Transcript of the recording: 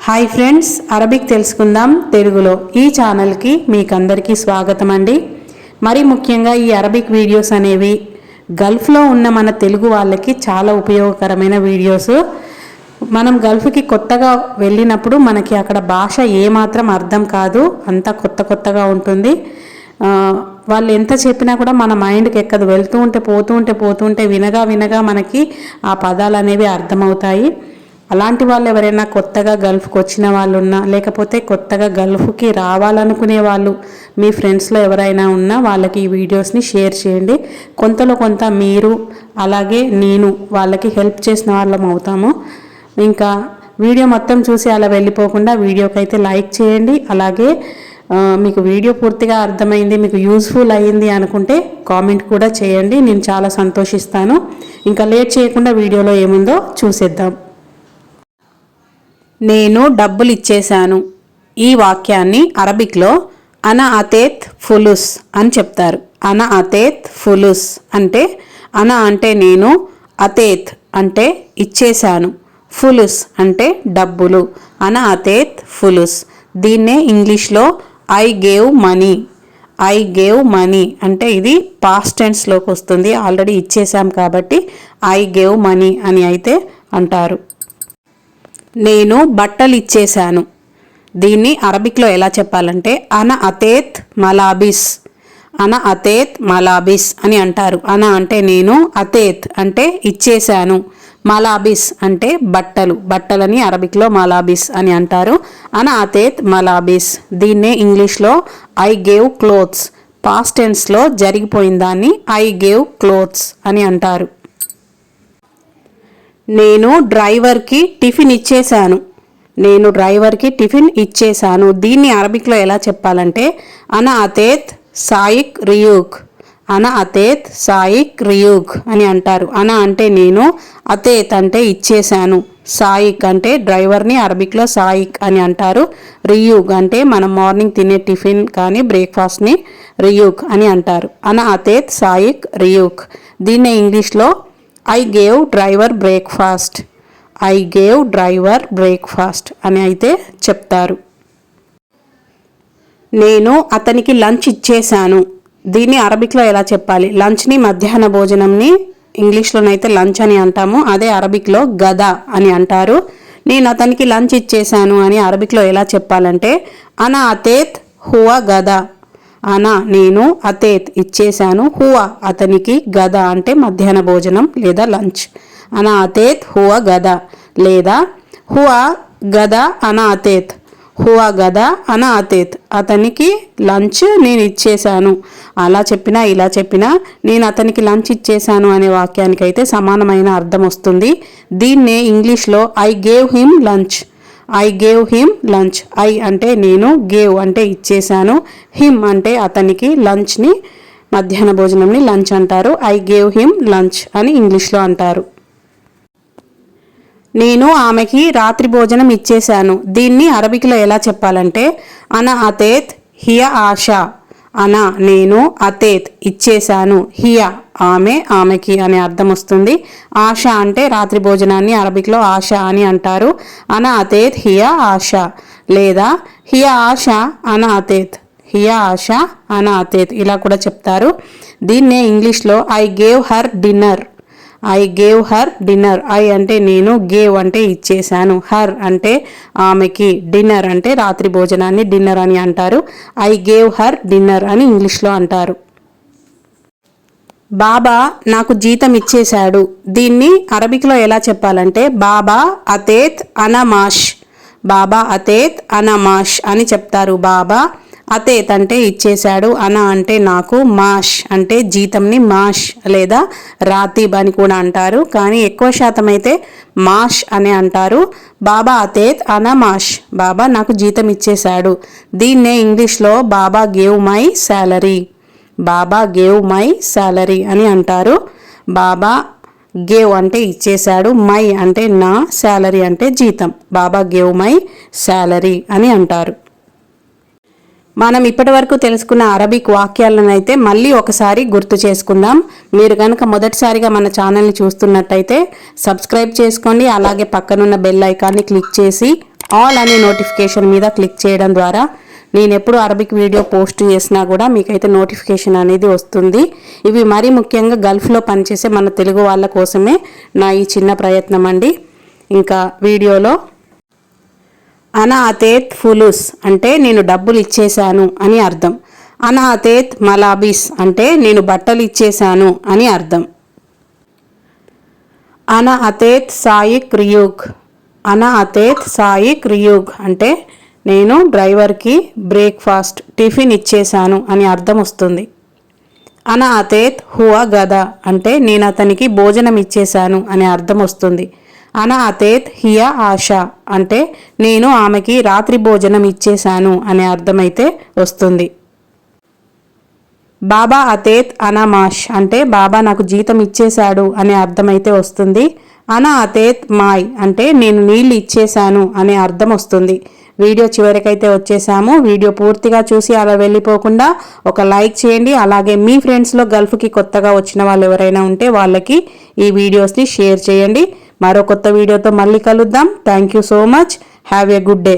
Hi friends, Arabic తెలుసుకుందాం తెలుగులో ఈ ఛానల్కి మీకందరికీ స్వాగతం అండి. మరి ముఖ్యంగా ఈ అరబిక్ వీడియోస్ అనేవి గల్ఫ్లో ఉన్న మన తెలుగు వాళ్ళకి చాలా ఉపయోగకరమైన వీడియోస్. మనం గల్ఫ్కి కొత్తగా వెళ్ళినప్పుడు మనకి అక్కడ భాష ఏమాత్రం అర్థం కాదు, అంతా కొత్తగా ఉంటుంది. వాళ్ళు ఎంత చెప్పినా కూడా మన మైండ్కి ఎక్కదు. పోతూ ఉంటే వినగా మనకి ఆ పదాలు అనేవి అర్థమవుతాయి. అలాంటి వాళ్ళు ఎవరైనా కొత్తగా గల్ఫ్కి వచ్చిన వాళ్ళు ఉన్నా, లేకపోతే కొత్తగా గల్ఫ్కి రావాలనుకునే వాళ్ళు మీ ఫ్రెండ్స్లో ఎవరైనా ఉన్నా వాళ్ళకి ఈ వీడియోస్ని షేర్ చేయండి. కొంతలో కొంత మీరు అలాగే నేను వాళ్ళకి హెల్ప్ చేసిన వాళ్ళం అవుతాము. ఇంకా వీడియో మొత్తం చూసి అలా వెళ్ళిపోకుండా వీడియోకి అయితే లైక్ చేయండి. అలాగే మీకు వీడియో పూర్తిగా అర్థమైంది, మీకు యూస్ఫుల్ అయ్యింది అనుకుంటే కామెంట్ కూడా చేయండి. నేను చాలా సంతోషిస్తాను. ఇంకా లేట్ చేయకుండా వీడియోలో ఏముందో చూసేద్దాం. నేను డబ్బులు ఇచ్చేశాను. ఈ వాక్యాన్ని అరబిక్లో అనా అతేత్ ఫులుస్ అని చెప్తారు. అనా అతేత్ ఫులుస్ అంటే అనా అంటే నేను, అతేత్ అంటే ఇచ్చేశాను, ఫులుస్ అంటే డబ్బులు. అనా అతేత్ ఫులుస్. దీన్నే ఇంగ్లీష్లో ఐ గేవ్ మనీ అంటే ఇది పాస్ట్ టెన్స్లోకి వస్తుంది. ఆల్రెడీ ఇచ్చేసాం కాబట్టి ఐ గేవ్ మనీ అని అయితే అంటారు. నేను బట్టలు ఇచ్చేశాను. దీన్ని అరబిక్లో ఎలా చెప్పాలంటే అనా అతేత్ మలాబిస్ అని అంటారు. అనా అంటే నేను, అతేత్ అంటే ఇచ్చేశాను, మలాబిస్ అంటే బట్టలని అరబిక్లో మలాబిస్ అని అంటారు. అనా అతేత్ మలాబిస్. దీన్నే ఇంగ్లీష్లో ఐ గేవ్ క్లోత్స్, పాస్ట్ టెన్స్లో జరిగిపోయిన దాన్ని ఐ గేవ్ క్లోత్స్ అని అంటారు. నేను డ్రైవర్కి టిఫిన్ ఇచ్చేశాను. దీన్ని అరబిక్లో ఎలా చెప్పాలంటే అనా అతేత్ సాయిక్ రియూక్ అని అంటారు. అనా అంటే నేను, అతేత్ అంటే ఇచ్చేశాను, సాయిక్ అంటే డ్రైవర్ని అరబిక్లో సాయిక్ అని అంటారు. రియూక్ అంటే మనం మార్నింగ్ తినే టిఫిన్ కానీ బ్రేక్ఫాస్ట్ని రియూక్ అని అంటారు. అనా అతేత్ సాయిక్ రియూక్. దీన్నే ఇంగ్లీష్లో ఐ గేవ్ డ్రైవర్ బ్రేక్ఫాస్ట్ అని అయితే చెప్తారు. నేను అతనికి లంచ్ ఇచ్చేశాను. దీన్ని అరబిక్లో ఎలా చెప్పాలి? లంచ్ని, మధ్యాహ్న భోజనంని ఇంగ్లీష్లోనైతే లంచ్ అని అంటాము. అదే అరబిక్లో గదా అని అంటారు. నేను అతనికి లంచ్ ఇచ్చేశాను అని అరబిక్లో ఎలా చెప్పాలంటే అనా అతేత్ హువా గదా. అనా నేను, అతేత్ ఇచ్చేశాను, హువా అతనికి, గదా అంటే మధ్యాహ్న భోజనం లేదా లంచ్. అనా అతేత్ హువా గదా లేదా హువా గదా అనా అతేత్ అతనికి లంచ్ నేను ఇచ్చేశాను. అలా చెప్పినా ఇలా చెప్పినా నేను అతనికి లంచ్ ఇచ్చేశాను అనే వాక్యానికి అయితే సమానమైన అర్థం వస్తుంది. దీన్నే ఇంగ్లీష్లో I gave him lunch. I అంటే నేను, గేవ్ అంటే ఇచ్చేశాను, హిమ్ అంటే అతనికి, లంచ్ని మధ్యాహ్న భోజనంని లంచ్ అంటారు. ఐ గేవ్ హిమ్ లంచ్ అని ఇంగ్లీష్లో అంటారు. నేను ఆమెకి రాత్రి భోజనం ఇచ్చేశాను. దీన్ని అరబిక్లో ఎలా చెప్పాలంటే అనా అతేత్ హియ ఆషా. అనా నేను, అతేత్ ఇచ్చేశాను, హియ ఆమెకి అనే అర్థం వస్తుంది. ఆశ అంటే రాత్రి భోజనాన్ని అరబిక్లో ఆశ అని అంటారు. అనా అతేత్ హియ ఆశా లేదా హియ ఆశా అనా అతేత్ ఇలా కూడా చెప్తారు. దీన్నే ఇంగ్లీష్లో I gave her dinner. I అంటే నేను, గేవ్ అంటే ఇచ్చేశాను, హర్ అంటే ఆమెకి, డిన్నర్ అంటే రాత్రి భోజనాన్ని డిన్నర్ అని అంటారు. ఐ గేవ్ హర్ డిన్నర్ అని ఇంగ్లీష్లో అంటారు. బాబా నాకు జీతం ఇచ్చేశాడు. దీన్ని అరబిక్లో ఎలా చెప్పాలంటే బాబా అతేత్ అనమాష్ అని చెప్తారు. బాబా అతేత్ అంటే ఇచ్చేశాడు, అనా అంటే నాకు, మాష్ అంటే జీతంని మాష్ లేదా రాతీబ్ అని కూడా అంటారు. కానీ ఎక్కువ శాతం అయితే మాష్ అని అంటారు. బాబా అతేత్ అనమాష్, బాబా నాకు జీతం ఇచ్చేశాడు. దీన్నే ఇంగ్లీష్లో బాబా గేవ్ మై శాలరీ అని అంటారు. బాబా గేవ్ అంటే ఇచ్చేశాడు, మై అంటే నా, శాలరీ అంటే జీతం. బాబా గేవ్ మై శాలరీ అని అంటారు. మనం ఇప్పటి వరకు తెలుసుకున్న అరబిక్ వాక్యాలను అయితే మళ్ళీ ఒకసారి గుర్తు చేసుకుందాం. మీరు కనుక మొదటిసారిగా మన ఛానల్ని చూస్తున్నట్టయితే సబ్స్క్రైబ్ చేసుకోండి. అలాగే పక్కనున్న బెల్ ఐకాన్ని క్లిక్ చేసి ఆల్ అనే నోటిఫికేషన్ మీద క్లిక్ చేయడం ద్వారా నేను ఎప్పుడు అరబిక్ వీడియో పోస్ట్ చేసినా కూడా మీకైతే నోటిఫికేషన్ అనేది వస్తుంది. ఇవి మరీ ముఖ్యంగా గల్ఫ్లో పనిచేసే మన తెలుగు వాళ్ళ కోసమే నా ఈ చిన్న ప్రయత్నం అండి. ఇంకా వీడియోలో అనా అతేత్ ఫులుస్ అంటే నేను డబ్బులు ఇచ్చేశాను అని అర్థం. అనా అతేత్ మలాబిస్ అంటే నేను బట్టలు ఇచ్చేశాను అని అర్థం. అనా అతేత్ సాయిక్ రియూగ్, అనా అతేత్ సాయిక్ రియూగ్ అంటే నేను డ్రైవర్కి బ్రేక్ఫాస్ట్ టిఫిన్ ఇచ్చేశాను అని అర్థం వస్తుంది. అనా అతేత్ హువా గదా అంటే నేను అతనికి భోజనం ఇచ్చేశాను అని అర్థం వస్తుంది. అనా అతేత్ హియా ఆశా అంటే నేను ఆమెకి రాత్రి భోజనం ఇచ్చేశాను అనే అర్థమైతే వస్తుంది. బాబా అతేత్ అనామాష్ అంటే బాబా నాకు జీతం ఇచ్చేశాడు అనే అర్థమైతే వస్తుంది. అనా అతేత్ మాయ్ అంటే నేను నీళ్ళు ఇచ్చేశాను అనే అర్థం వస్తుంది. వీడియో చివరికైతే వచ్చేసాము. వీడియో పూర్తిగా చూసి అలా వెళ్ళిపోకుండా ఒక లైక్ చేయండి. అలాగే మీ ఫ్రెండ్స్లో గల్ఫ్కి కొత్తగా వచ్చిన వాళ్ళు ఎవరైనా ఉంటే వాళ్ళకి ఈ వీడియోస్ని షేర్ చేయండి. మరో కొత్త వీడియోతో మళ్ళీ కలుద్దాం. Thank you so much. Have a good day.